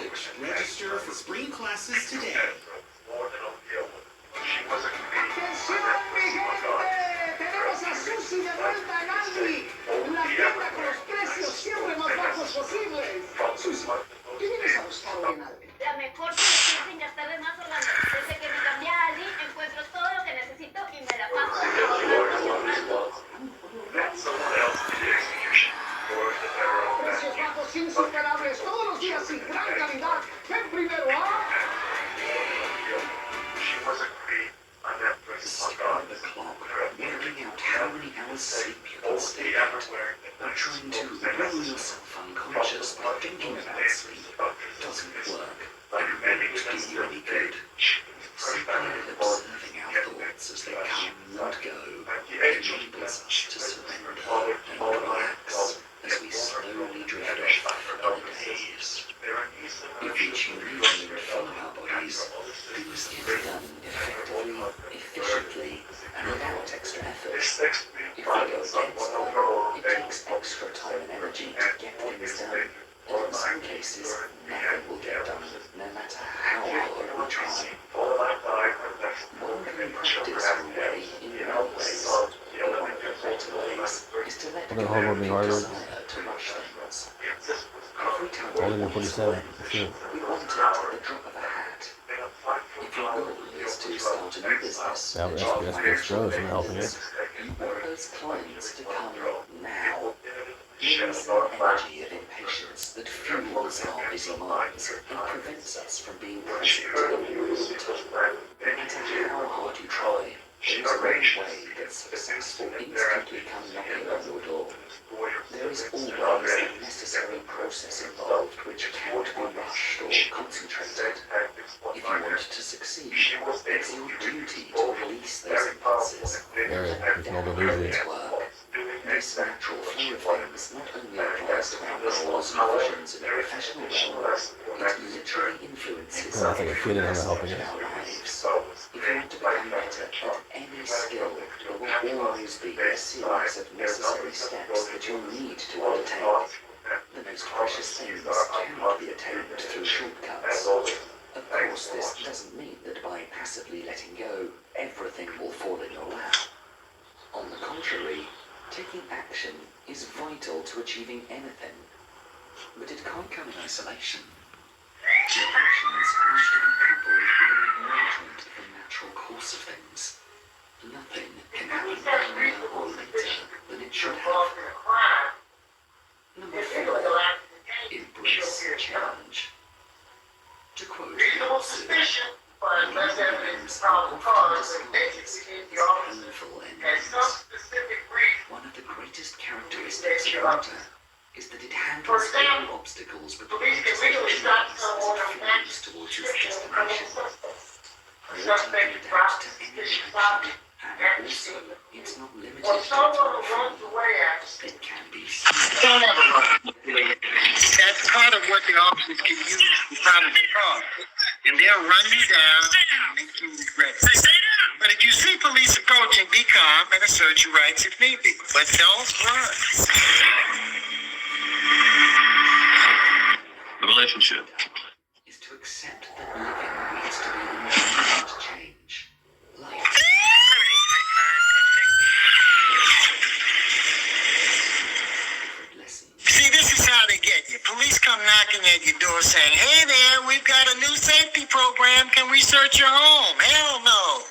College. Register for spring classes today. ¡Atención, mi gente! ¡Tenemos a Susi de vuelta en Aldi! La tienda con los precios siempre más bajos posibles. Susi, ¿qué vienes a buscar hoy en Aldi? La mejor solución sin gastar de más, Orlando. Desde que me cambié a Aldi, encuentro todo lo que necesito y me la paso ahorrando y ahorrando. Precios bajos insuperables todos los días y gran calidad. Ven primero a... Staring at the clock, working out how many hours sleep you can stay at, or trying to will yourself unconscious by thinking about sleep doesn't work and won't do you any good. Simply observing our thoughts as they come and go enables us to surrender and relax as we slowly drift off in a daze. If we tune in and follow our bodies, things can be done effectively, efficiently, and without extra effort. If we go against them, it takes extra time and energy to get things done, and in some cases, nothing will get done, no matter how hard we try. One can practice our way in many ways, but one of the better ways is to let go of the desire to rush things. Every time we want something, we want it at the drop of a hat. If your goal is to start a new business, Ja, jag strövar som helping it. you want those clients to come now. There is an energy of impatience that fuels our busy minds and prevents us from being present in the moment. No matter how hard you try, there is no way that success will instantly come knocking on your door. There is always a necessary process involved which cannot be rushed or concentrated. If you want to succeed, it's your duty to release those impulses and let them come to work. This natural flow of things not only applies to our goals and visions in the professional realm, it literally influences I think a kid in every helping aspect it. of our lives. If you want to become better at any skill, there will always be a series of necessary steps that you'll need to undertake. The most precious things cannot be attained through shortcuts. Of course, this doesn't mean that by passively letting go, everything will fall in your lap. On the contrary, taking action is vital to achieving anything. But it can't come in isolation. Your actions need to be coupled with an acknowledgement of the natural course of things. Nothing can happen earlier or later than it should have. Number 4. Embrace challenge. To quote Lao Tzu, "Unless evidence often disguises its painful endings." One of the greatest characteristics of water is that it handles all obstacles with great ease as it flows towards its destination. Water can adapt to any direction, and also it's not limited to its form. It can be Don't ever run. That's part of what the officers can use inside of the car. And they'll run you down and make you regret it. But if you see police approaching, be calm and assert your rights if need be. But don't run. The relationship. is to accept that living needs to be in constant change. Life lessons. See, this is how they get you. Police come knocking at your door saying, "Hey there, we've got a new safety program. Can we search your home?" Hell no.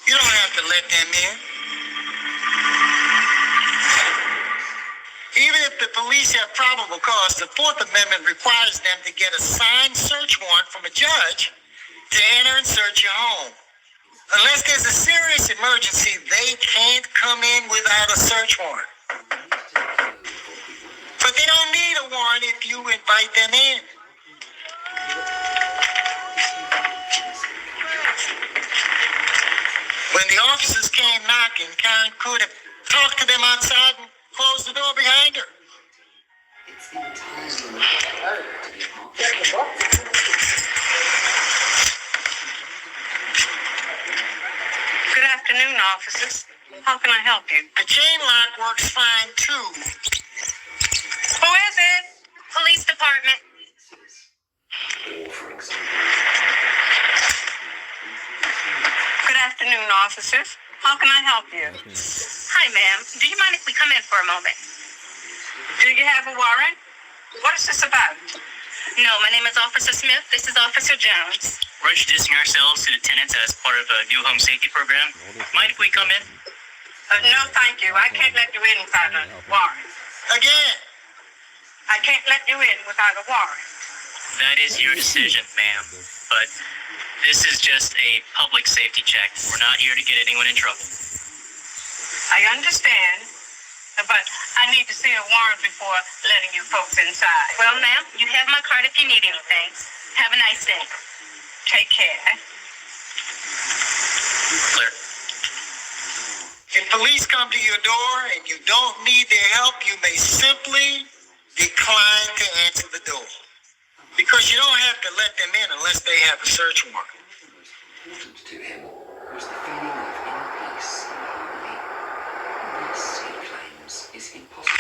You don't have to let them in. Even if the police have probable cause, the Fourth Amendment requires them to get a signed search warrant from a judge to enter and search your home. Unless there's a serious emergency, they can't come in without a search warrant. But they don't need a warrant if you invite them in. When the officers came knocking, Karen could have talked to them outside and closed the door behind her. It's entirely to be a part of. Good afternoon, officers. How can I help you? The chain lock works fine too. Who is it? Police department. example. Good afternoon, officers. How can I help you? Hi, ma'am. Do you mind if we come in for a moment? Do you have a warrant? What is this about? No, my name is Officer Smith. This is Officer Jones. We're introducing ourselves to the tenants as part of a new home safety program. Mind if we come in? No, thank you. I can't let you in without a warrant. Again, I can't let you in without a warrant. That is your decision, ma'am. But this is just a public safety check. We're not here to get anyone in trouble. I understand, but I need to see a warrant before letting you folks inside. Well, ma'am, you have my card if you need anything. Have a nice day. Take care. Clear. if police come to your door and you don't need their help, you may simply decline to answer the door. Because you don't have to let them in unless they have a search warrant. Important to him was the feeling of inner peace and harmony. This, he claims, is impossible.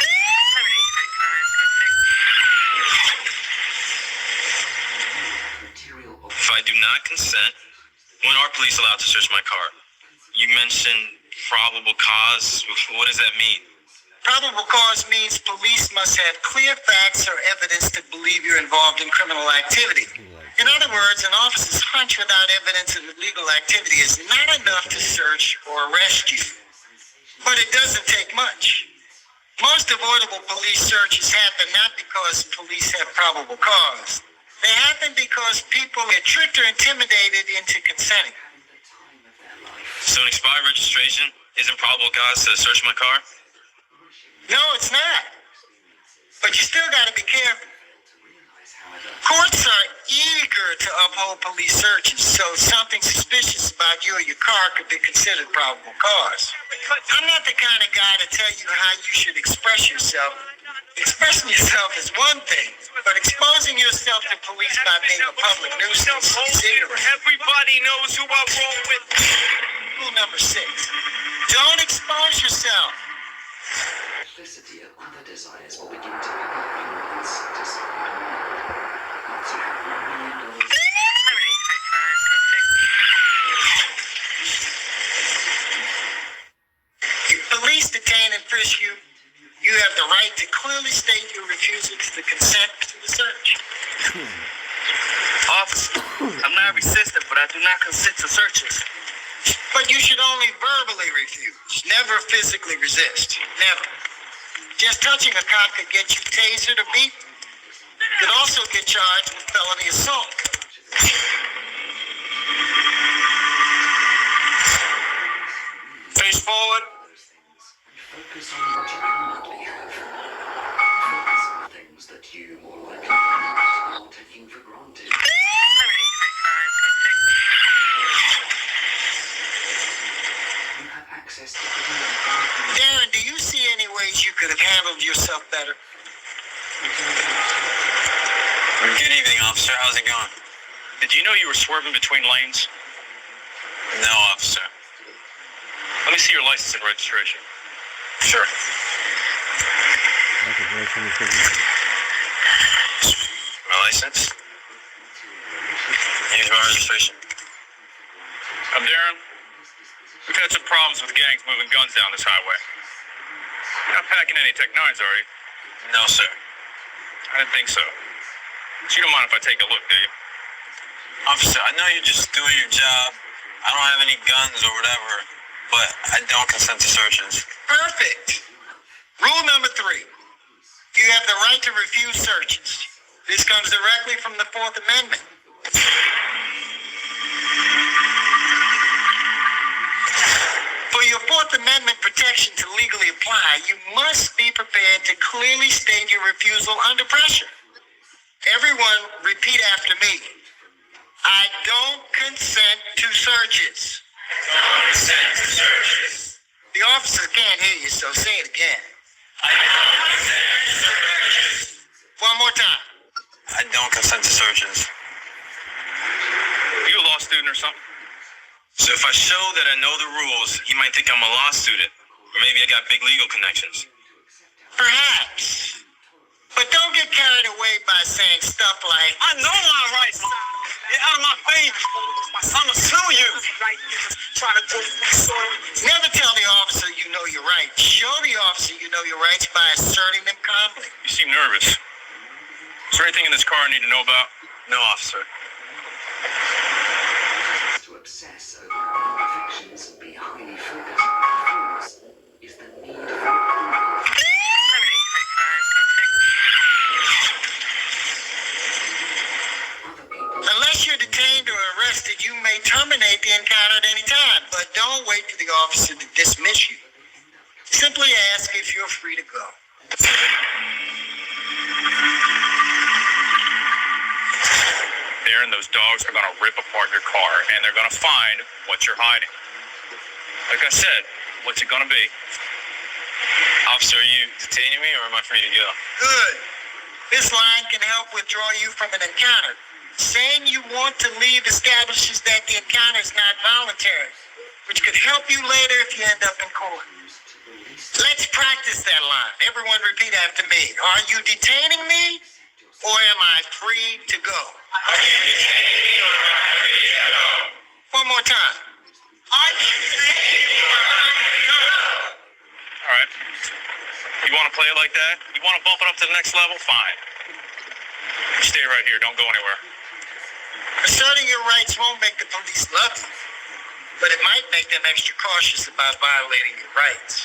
Material If I do not consent, when are police allowed to search my car? You mentioned probable cause. What does that mean? Probable cause means police must have clear facts or evidence to believe you're involved in criminal activity. In other words, an officer's hunch without evidence of illegal activity is not enough to search or arrest you. But it doesn't take much. Most avoidable police searches happen not because police have probable cause. They happen because people get tricked or intimidated into consenting. So an expired registration isn't probable cause to search my car? No, it's not. But you still got to be careful. Courts are eager to uphold police searches, so something suspicious about you or your car could be considered probable cause. I'm not the kind of guy to tell you how you should express yourself. Expressing yourself is one thing, but exposing yourself to police by being a public nuisance is ignorant. Everybody knows who I roll with. Rule number 6. Don't expose yourself. Simplicity of other desires will begin to pop up in your unsatisfied mind. Once you have $1 million. If police detain and frisk you, you have the right to clearly state your refusal to consent to the search. Officer, I'm not resistant, but I do not consent to searches. But you should only verbally refuse, never physically resist. Never. Just touching a cop could get you tasered or beaten. You could also get charged with felony assault. Face forward. Focus on what you currently have. Focus on things that you more likely than not are taking for granted. You have access to pretty much anything. Darren, do you see any ways you could have handled yourself better? Good evening, officer. How's it going? Did you know you were swerving between lanes? No, officer. Let me see your license and registration. Sure. My license? Here's my registration. I'm Darren. We've had some problems with gangs moving guns down this highway. You're not packing any Tech 9s, are you? No, sir. I didn't think so. But you don't mind if I take a look, do you? Officer, I know you're just doing your job. I don't have any guns or whatever, but I don't consent to searches. Perfect. Rule number 3. You have the right to refuse searches. This comes directly from the 4th Amendment. For your 4th Amendment protection to legally apply, you must be prepared to clearly state your refusal under pressure. Everyone, repeat after me. I don't consent to searches. Don't consent to searches. The officers can't hear you, so say it again. I don't consent to searches. One more time. I don't consent to searches. Are you a law student or something? So if I show that I know the rules, you might think I'm a law student. Or maybe I got big legal connections. Perhaps. But don't get carried away by saying stuff like, I know my rights. Get out of my face. I'ma sue you. never tell the officer you know your rights. Show the officer you know your rights by asserting them calmly. You seem nervous. Is there anything in this car I need to know about? No, officer. To obsess over our imperfections and be highly focused on our flaws is the need for approval. Other people Unless you're detained or arrested, you may terminate the encounter at any time, but don't wait for the officer to dismiss you. Simply ask if you're free to go. Darren, those dogs are gonna rip apart your car, and they're gonna find what you're hiding. Like I said, what's it gonna be? Officer, are you detaining me or am I free to go? Good. This line can help withdraw you from an encounter. Saying you want to leave establishes that the encounter is not voluntary, which could help you later if you end up in court. Let's practice that line. Everyone repeat after me. Are you detaining me or am I free to go? Are you detaining me or am I free to go? One more time. Are you detaining me or am I free to go? All right. You want to play it like that? You want to bump it up to the next level? Fine. You stay right here. Don't go anywhere. Asserting your rights won't make the police love you, but it might make them extra cautious about violating your rights.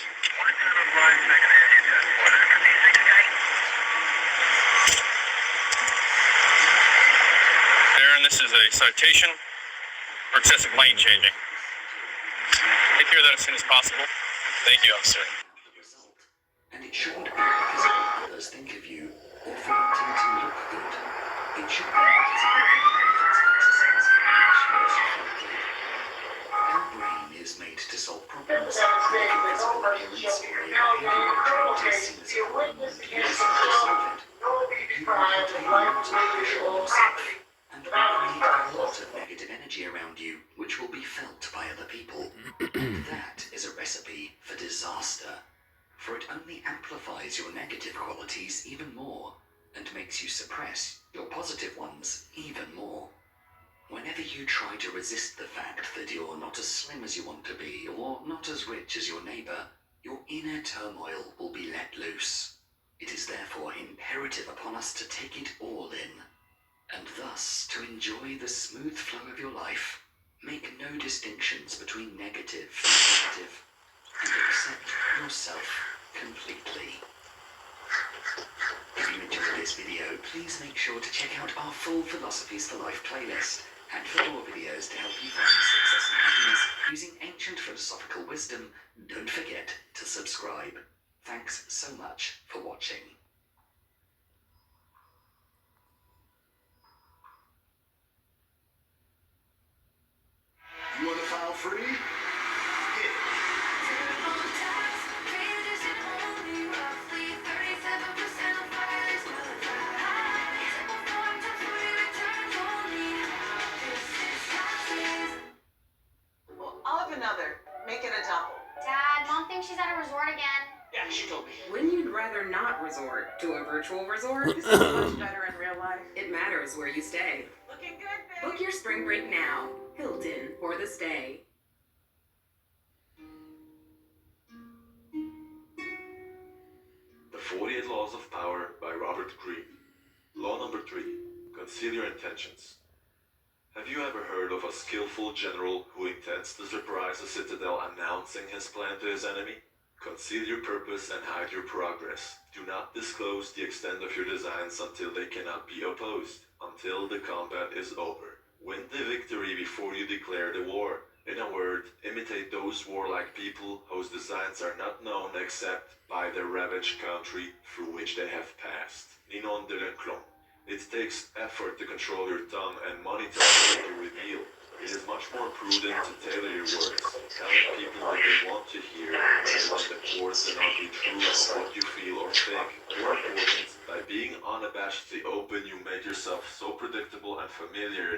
Darren, this is a citation for excessive lane changing. Take care of that as soon as possible. Thank you, officer. the result. And it shouldn't be because of what others think of you or for wanting to look good. It should be because of your own efforts exercising which makes you feel good. Our brain is made to solve problems, make a physical appearance, or a behavioral activity seems common and use it to solve it. You can contain a lot of pressure on yourself, and create a lot of negative energy around you, which will be felt by other people. And that is a recipe for disaster, for it only amplifies your negative qualities even more, and makes you suppress your positive ones even more. Whenever you try to resist the fact that you're not as slim as you want to be, or not as rich as your neighbor, your inner turmoil will be let loose. It is therefore imperative upon us to take it all in, and thus to enjoy the smooth flow of your life. Make no distinctions between negative and positive, and accept yourself completely. If you enjoyed this video, please make sure to check out our full Philosophies for Life playlist, and for more videos to help you find success and happiness using ancient philosophical wisdom, don't forget to subscribe. Thanks so much for watching. You want to file free? Hit it. Well, I'll have another. Make it a double. Dad, Mom thinks she's at a resort again. Yeah, she told me. Wouldn't you rather not resort to a virtual resort? This is much better in real life. It matters where you stay. Looking good, babe. Book your spring break now. Hilton for the stay. The 48 Laws of Power by Robert Greene. Law number 3. Conceal your intentions. Have you ever heard of a skillful general who intends to surprise a citadel announcing his plan to his enemy? Conceal your purpose and hide your progress. Do not disclose the extent of your designs until they cannot be opposed, until the combat is over. Win the victory before you declare the war. In a word, imitate those warlike people whose designs are not known except by the ravaged country through which they have passed. Ninon de Lenclon. It takes effort to control your tongue and money to reveal. It is much more prudent to tailor your words, telling people what they want to hear, rather than the coarse and ugly truth of what you feel or think. More important, by being unabashedly open, you make yourself so predictable and familiar that